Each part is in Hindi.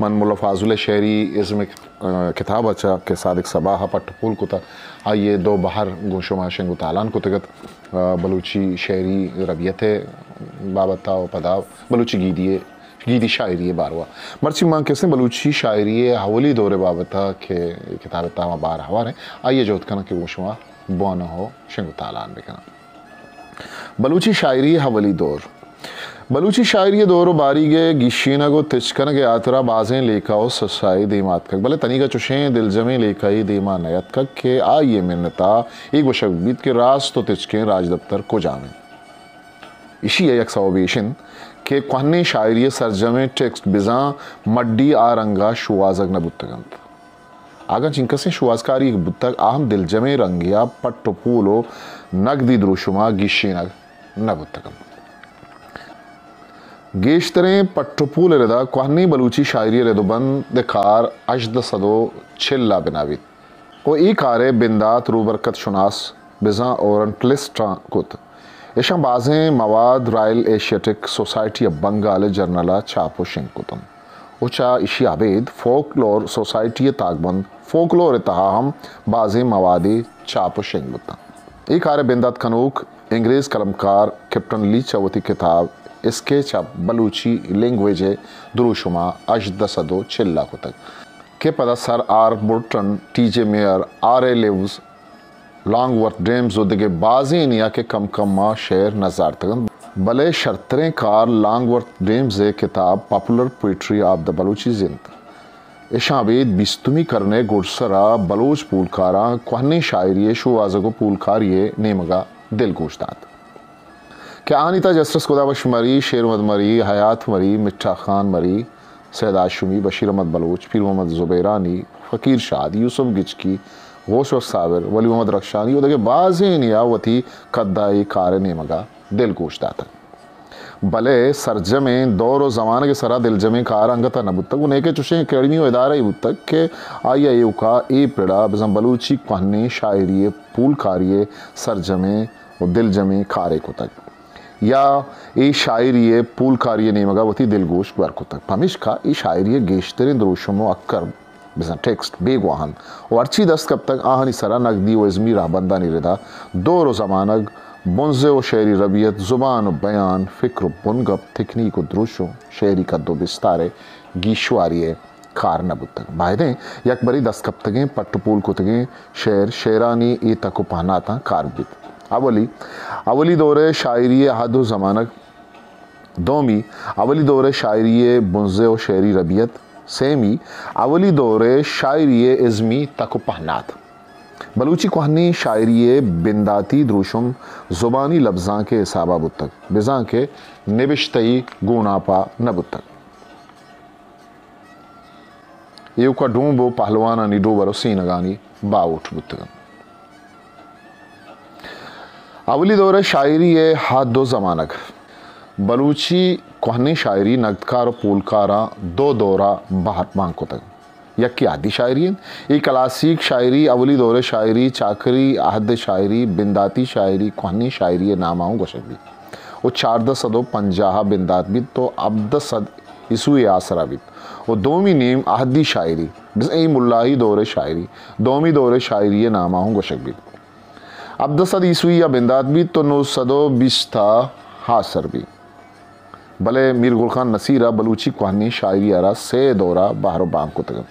मन मुल्ला फाजुल शेरी इसमें किताब अच्छा के सादिक सबाह पट्टपुल को था आइए दो बाहर गोशुमा शेंगु तालान को तगत बलूची शेरी रबियते बाबता व पदाव बलूची गीदी शायरी बारवा मर्ची मांग कैसे बलूची शायरी हवली दौरे बाबता के किताब तामा बार हवारे आइए जोत कना के गोशुमा बोन हो शेंगु तालान बेकना बलूची शायरी हवली दौर बलूची शायरी दौर बारीगे गिशीना को तिचकन के आतरा बाजें लेकाओ ससाई देमात कक भले तनिका चुशें दिल जमे लेकाई देमा नयत कक के आइए मिन्नता एक वशक बीत के रास तो तिचकें राज दफ्तर को जामे इसी एक सवाबेशन के कहने शायरी सरजमे टेक्स्ट बिजा मड्डी आरंगा शुआजक नबुत्तगंत आगा चिंकसे शुआजकारी बुत्तक आहम दिल जमे रंगिया पट्टपूलो नगदी द्रुशुमा गिशीनग नबुत्तगंत गेश्तरे पट्टपूल रदा कहनी बलूची शायरी रदुबन दिखार अजद सदो छिल्ला बिनावित को एक आरे बिंदात रूबरकत शुनास बिजा ओरेंटलिस्ट कुत ऐशा बाजें मवाद royal asiatic society of Bengal जर्नला छापो शिंकुतम उचा इशी आबेद फोकलोर सोसाइटी ताकबंद फोकलोर तहाम बाजें मवादी छापो शिंकुतम एक आरे बिंदात खनूक इंग्रेज कलमकार कैप्टन ली चवती किताब इसके छप बलूची लैंग्वेज दुरुशुमा अजद सदो छिल्ला को तक के पदा sir R Burton T J Mayer R A लिव्स लॉन्गवर्थ ड्रेम्स उदगे बाजी निया के कम कमा शेर नजार तक भले शर्तरें कार लॉन्गवर्थ ड्रेम्स किताब popular poetry of the Baluchi जिंद इशाबेद बिस्तुमी करने गुरसरा बलूच पूलकारा कहने शायरी शो आजगो पूलकारिये नेमगा दिल गोश्तात क्या आनिता जस्टिस खुदाबश मरी शेर महमद मरी हयात मरी मिठा खान मरी सैयद आशुमी बशीर अहमद बलूच पीर मोहम्मद जुबैरानी फ़कीर शाद यूसुफ गिचकी गोश व साबिर वली मोहम्मद रक्षानी उदगे बाज़े नियावती कद्दाई कार नेमगा दिल गोश्ता था भले सरजमे दौर व ज़माने के सरा दिल जमे कार अंगता नबुत्तक उन्हें के चुशे अकेडमी व इदारा बुत्तक के आइया युका ए पिड़ा बिज़म बलूची कहने शायरी पूल कारिये सरजमे व दिल जमे कारे को तक या ए शायरी पूल कारिये नेमगा वती दिल गोश वर को तक हमिश का ए शायरी गेश्तरें द्रोशमो अक्कर बिज़ा टेक्स्ट बेगवाहन और अच्छी दस्त कब तक आहनी सरा नकदी व इज़मी राबंदा निरदा दौर व ज़मानग बुनज़े व शेरी रबियत ज़ुबान व बयान फ़िक्र बुनगप थिकनी को द्रुशो शेरी का दो बिस्तारे गीशवारिये कार नबुत्तक बायदें यकबरी दस्त कब तकें पट्टपूल को तकें शेर शेरानी ए तक पहना था कारबित अवली दौरे शायरी हद ज़मानक दोमी अवली दौरे शायरी बुनज़े व शेरी रबियत सेमी अवली दौरे शायरी इज़मी तक पहनात बलूची कहनी शायरी बिंदाती द्रुशुम ज़ुबानी लफ्ज़ां के हिसाबा बुत्तक बिज़ां के निबिश्तई गुनापा नबुत्तक ये का डूबो पहलवाना निडो बरसी नगानी बाउठ बुत्तक अवली दौरे शायरी हाथ दो ज़मानक बलूची कहने शायरी नगदकार पूलकारा दो दौरा बाहर मांग को तक यक्की आदि शायरी ये क्लासिक शायरी अवली दौरे शायरी चाकरी आहद शायरी बिंदाती शायरी कहनी शायरी नामाऊँ गोशक भी वो 450 बिंदात भी तो अब्द सद इसुए आसरा भी वो दोमी नेम आहदी शायरी बस ए मुल्लाही दौरे शायरी दोमी दौरे शायरी नामाऊँ गोशक भी अब्द सद इसुई या बिंदात भी तो 920 था हासर भी भले मीर गुल खान नसीरा बलूची कहनी शायरी आरा से दौरा बाहर बांग को तक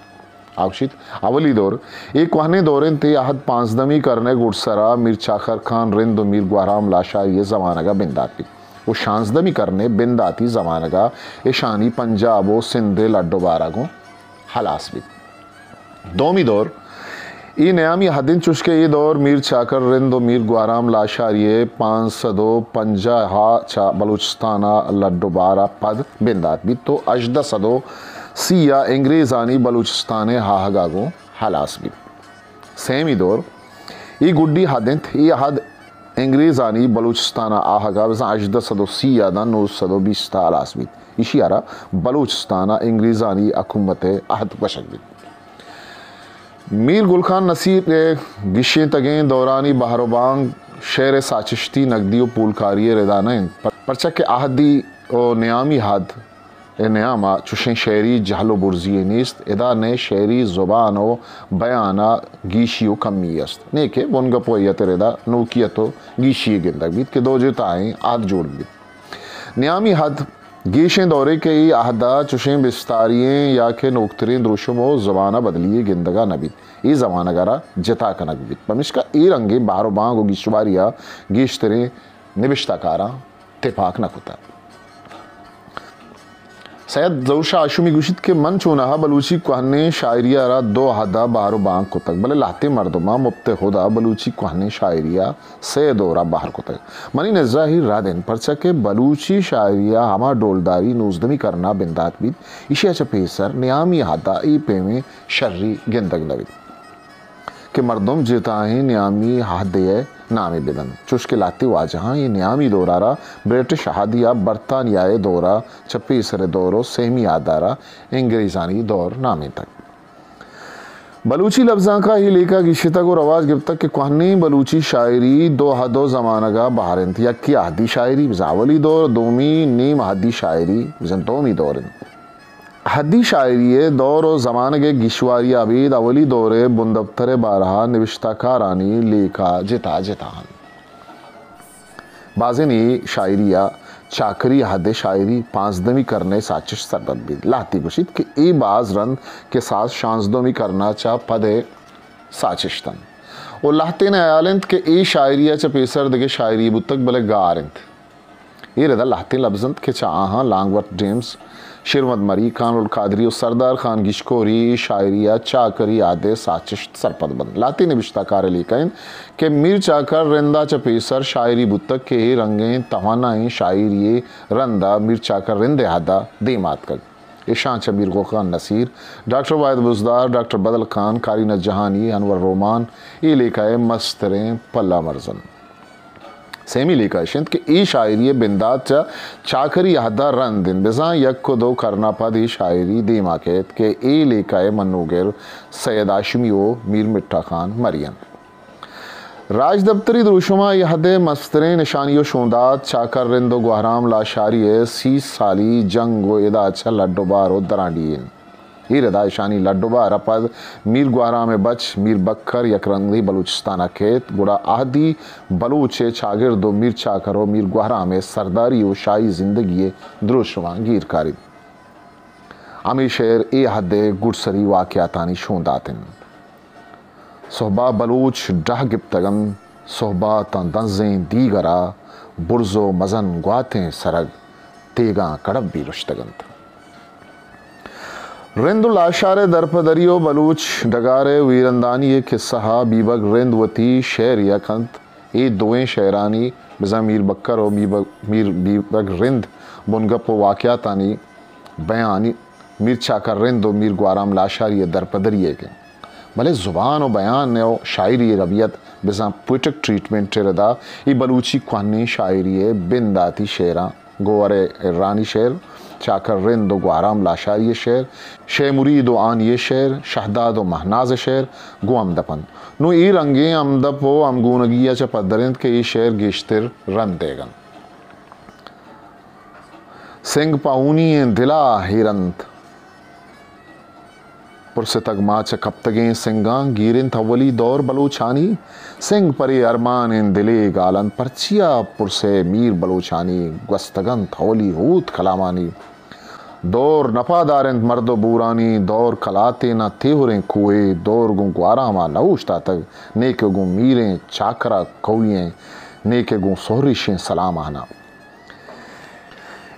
आवशित अवली दौर एक कहने दौरें ते आहद पांचदमी करने गुड़सरा मीर चाखर खान रिंद मीर ग्वाराम लाशा ये ज़मानगा बिंदाती वो शांसदमी करने बिंदाती ज़मानगा ईशानी पंजाबो सिंधे लड्डो बारागो हलास भी दोमी दौर ये नयामी हदिन चुस्के ये दौर मीर चाकर रिंदो मीर ग्वाराम लाशारिये 550 चा बलूचिस्ताना लड्डो बारा पद बिंदात भी तो अजदा सदो सिया अंग्रेज़ानी बलूचिस्तान हाहगागो हलास भी सेमी दौर ये गुड्डी हदिन ये हद अंग्रेज़ानी बलूचिस्ताना आहगा अजदा सदो सिया दा 920 हलास भी इशियारा बलूचिस्ताना अंग्रेज़ानी हुकूमत अहद बशक भी मीर गुलखान नसीर गिशे तगें दौरानी बहरोबांग शेर साचिश्ती नकदी व पूलकारी रेदान परचा के आहदी और न्यामी हद न्यामा चुशें शेरी जहलो बुर्जी नीस्त इदा ने शेरी ज़ुबान व बयाना गीशी व कमी अस्त नेके बुनगा पोयत रेदा नोकियतो गीशी गिंदक बीत के दो जुताएं आद जोड़ बीत न्यामी हद गीशें दौरे के ई आहदा चुशें बिस्तारियें या के नोकतरीन द्रुशमो ज़बाना बदलिए गिंदगा नबीत ई ज़माना गरा जता कनक बीत पमिश्का ई रंगे बारो बांग व गिशवारिया गीशतरे निबिश्ताकारा तिपाक नकुता सैयद जौशा आशुमी गुशित के मन चुना बलूची कहने शायरिया रा दो हदा बारो बांग को तक भले लाते मर्दमा मुफ्ते खुदा बलूची कहने शायरिया से दौरा बाहर को तक मनी नजाहिर रादेन परचा के बलूची शायरिया हमा डोलदारी नूजदमी करना बिंदात बीत इशिया चपेसर नियामी हदा ई पे में शर्री गिंदग नबी के मर्दम जिताएं नियामी हादे नामी बिदन चुश्के लाती वाजहाँ ये नियामी दौरारा ब्रिटिश हादिया बरतानियाए दौरा छप्पीसरे दौरो सेमी आदारा इंग्रेजानी दौर नामी तक बलूची लफ्ज़ा का ही लेखा गिशिता को रवाज गिफ्तक के कहनी बलूची शायरी दो हदो ज़माना का बहारंत या की आदि शायरी जावली दौर दोमी नीम हदी शायरी दोमी दौर हदी शायरी दौर और ज़माने के गिशवारी आबिद अवली दौरे बुंदफ्तर बारहा निविश्ताकारानी लेखा जिता जितान बाज़नी शायरिया चाकरी हद शायरी पांचदमी करने साचिश सरबत भी लाती गुशित कि ए बाज रंद के साथ शांसदमी करना चा पदे साचिशतन और लाते ने आयालंत के ए शायरिया चा पेसर दगे शायरी बुतक बले गारंत ये रदा लाते लफ्ज़ंत के चा आहा लांगवर्थ जेम्स शिरमद मरी खानुल कादरी और सरदार खान गिशकोरी शायरिया चाकरी आदे साचिश सरपद बंद लाती ने बिश्ताकार लेकिन के मीर चाकर रंदा चपेसर शायरी बुतक के रंगे तवानाएं शायरी रंदा मीर चाकर रिंदे हादा देमात कर ईशान चबीर गोखान नसीर डॉक्टर वाहिद बुजदार डॉक्टर बदल खान कारी नजहानी अनवर रोमान ये लेखाए मस्तरें पल्ला मर्जन सेमी लेखा शिंद के ई शायरी बिंदात चा चाकरी हदा रन दिन बिजा यक को दो करना पद शायरी दीमा केत के ए लेखाए मन्नूगिर सैयद आशमी ओ मीर मिट्ठा खान मरियन राज दफ्तरी द्रुशुमा यहदे मस्तरे निशानियो शोंदात चाकर रिंदो गुहराम लाशारी सीस साली जंग व इदा अच्छा लड्डोबारो दरांडीन ही रदा शानी लड्डोबा रपद मीर गुआरा में बच मीर बक्कर यकरंगी बलूचिस्ताना खेत गुड़ा आहदी बलूचे छागिर दो मीर चाकरो मीर गुआरा में सरदारी व शाही जिंदगी द्रुशवा गिर कारिद अमी शेर ए हदे गुड़सरी वाक़यातानी शोंदातिन सोहबा बलूच डह गिप्तगन सोहबा तंदजें दीगरा बुर्जो मजन गुआतें सरग तेगा कड़ब भी रुश्तगंत रिंदुल आशारे दरपदरियो बलूच डगारे वीरंदानी ये किस्सा बीबक रिंदवती शेर यकंत ये दोएं शेरानी बिजा मीर बक्कर और मीर बीबक रिंद बुनगप वाक़यातानी बयानी मीर चाकर रिंद और मीर ग्वाराम लाशारी दरपदरिए के भले ज़ुबान और बयान ने शायरी रबियत बिजा पोइटिक ट्रीटमेंट रदा ये बलूची कहनी शायरी बिंदाती शेरा गोवरे रानी शेर चाकर रिंद व ग्वाराम लाशारी शेर शे मुरीद व आन ये शेर शहदाद व महनाज शेर गुआम दपन नो ई रंगे अमदपो अमगूनगिया च पदरिंद के ई शेर गिश्तिर रन देगन सिंग पाऊनी दिला हिरंत पुरसतग माच कप्तगे सिंगा गिरिन थवली दौर बलूचानी सिंग परे अरमान इन दिले गालन परचिया पुरसे मीर बलूचानी गस्तगन थवली हूत कलामानी दौर नफादारंत मर्दो बूरानी दौर कलाते न तेहरें कुए दौर गुं ग्वारामा नऊश्ता तक नेके गुं मीरें चाकरा कौलियें नेके गुं सोहरिशें सलाम आना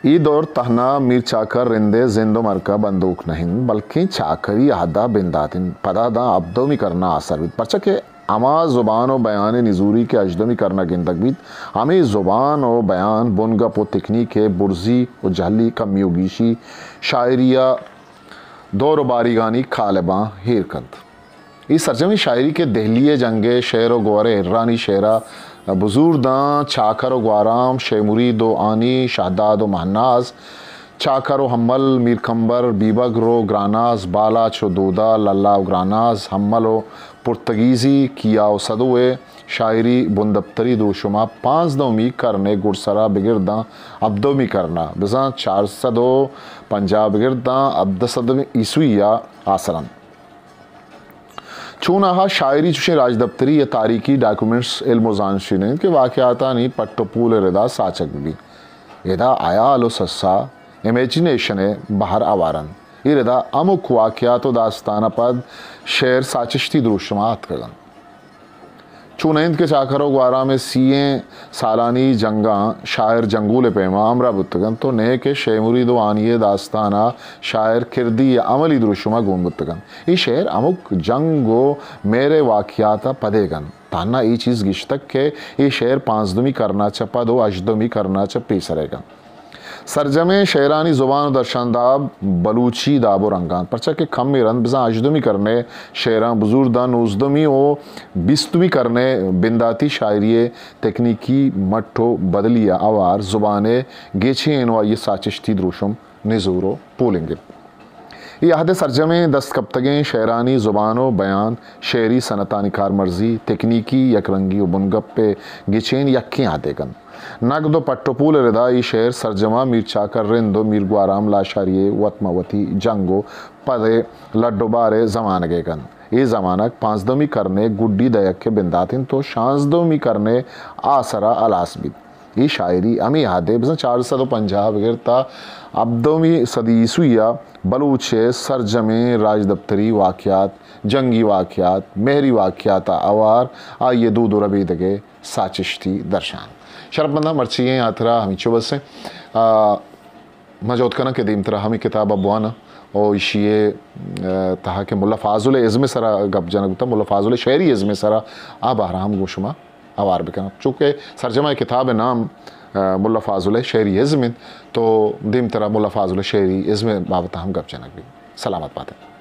ई दौर तहना मीर चाकर रिंदे जिंदो मरका बंदूक नहीं बल्कि चाकरी हदा बिंदातिन पदादा अब्दोमी करना असर बीत परचा के अमा ज़ुबान व बयान निजूरी के अजदमी करना गिंदक बीत हमें ज़ुबान व बयान बुनगप व तकनीक बुर्जी व जहली कमियोगीशी शायरिया दौर बारीगानी खालबा हेरकंत इस सरजमी शायरी के दहलिए जंगे शेर व गौरे रानी शेरा बुजुर्दा चाकर व ग्वाराम शे मुरीद व आनी शहदाद व महनाज चाकर व हम्मल मीर कंबर बीबग रो ग्रानाज बाला चो दूदा लल्ला ग्रानाज हम्मल व पुर्तगीज़ी किया व सदुए शायरी बुंदप्तरी दोशुमा 5 करने गुरसरा बिगिरदा अब्दोमी करना बिजा 450 बिगिरदा अब्दसद ईसुया आसरन चूना हा शायरी चुशे राज दफ्तरी या तारीखी डॉक्यूमेंट्स इल्मोजानशिन के वाक़याता नहीं पट्टपूल रदा साचक भी यदा आया आलो सस्सा इमेजिनेशन बाहर आवारन इरदा अमुक वाक़यात दास्ताना पद शेर साचिश्ती दुरुशमात करन चुनैंद के चाकरों ग्वारा में सीए सालानी जंगा शायर जंगूल पैमा अमरा बुतगन तो नए के शेमुरी दो आनिए दास्ताना शायर किरदी या अमली दुरुशुमा गुम बुतगन ये शेर अमुक जंगो मेरे वाक़याता पदेगन ताना ये चीज़ गिश्तक के ये शेर 5 करना च पदो अजदमी करना च पेसरेगन सरजमे शेरानी ज़ुबान दर्शानदाब बलूची दाबो रंगान परचा के खम में रंद बिजा अजदमी करने शेरा बुजुर्दा 19वीं और 20वीं करने बिंदाती शायरी तकनीकी मट्ठो बदलिया आवार ज़ुबाने गेछे इनवा ये साचिश्ती द्रुशम निजूरो पोलेंगे ये अहद सरजमे दस्तकप्तगें शेरानी ज़ुबानो बयान शेरी सनतानी कार मर्जी तकनीकी यकरंगी बुनगप्पे गिचेन यक्कें आदेगन नगदो पट्टोपूल रदा ये शेर सरजमा मीर चाकर रिंदो मीर ग्वाराम लाशारिये वतमावती जंगो पदे लड्डोबारे जमानगेगन ये जमानक 5 करने गुड्डी दयक के बिंदातिन तो 6 करने आसरा अलासबिद ये शायरी अमी हादे बस 450 बगैरता अब्दोमी सदी सुया बलूचे सरजमे राज दफ्तरी वाक़यात जंगी वाक़यात मेहरी वाक़यात आवार आइए दूध रबी दगे साचिश्ती दर्शान शरबंदा मर्चिए यात्रा हमी चुबस से मजौत कना के दीम तरह हमी किताब अबवाना और इशिए तहा के मुल्ला फाजुल इज़्म सरा गप जनगता मुल्ला फाजुल शेरी इज़्म सरा अब आराम गोशुमा आवार बिकना चूँकि सरजमा किताब नाम मुल्ला फाजुल शेरी इज़्म तो दीम तरह मुल्ला फाजुल शेरी इज़्म बाबत हम गप जनक भी सलामत बात है।